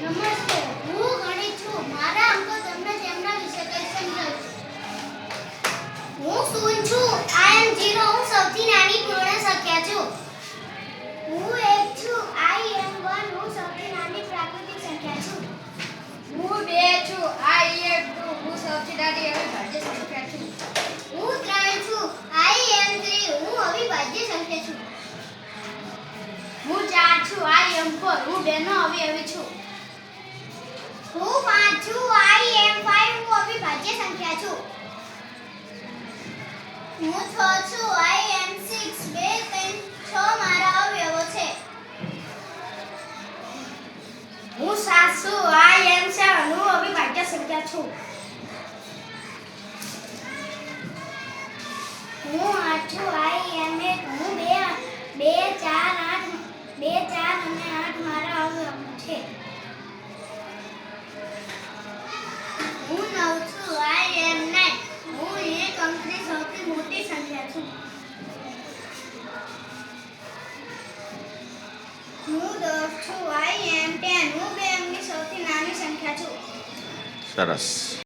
નમસ્તે, હું ગણિત છું. મારા અંકો તમને તેમના વિશે કંઈ સમજાવીશ. હું શૂન્ય છું. I am 0. હું સૌથી નાની પૂર્ણ સંખ્યા છું. હું 1 છું. I am 1. હું સૌથી નાની પ્રાકૃતિક સંખ્યા છું. હું 2 છું. I am 2. હું સૌથી નાની અવિભાજ્ય સંખ્યા છું. હું 3 છું. I am 3. હું અવિભાજ્ય સંખ્યા છું. હું 4 છું. I am 4. હું 2 નો અવયવી છું. હું 5 છું. I am 5. હું અવિભાજ્ય સંખ્યા છું. હું 6 છું. I am 6. 2, 3, 6 મારા અવયવો છે. હું 7 છું. I am 7. હું અવિભાજ્ય સંખ્યા છું. હું 8 છું. I am 8. હું 2, 4 અને 8 મારા અવયવો છે. હું 9 છું. I am 9. હું એક અંકની સૌથી મોટી સંખ્યા છું. હું 10 છું. I am 10. હું બે અંકની સૌથી નાની સંખ્યા છું. સરસ.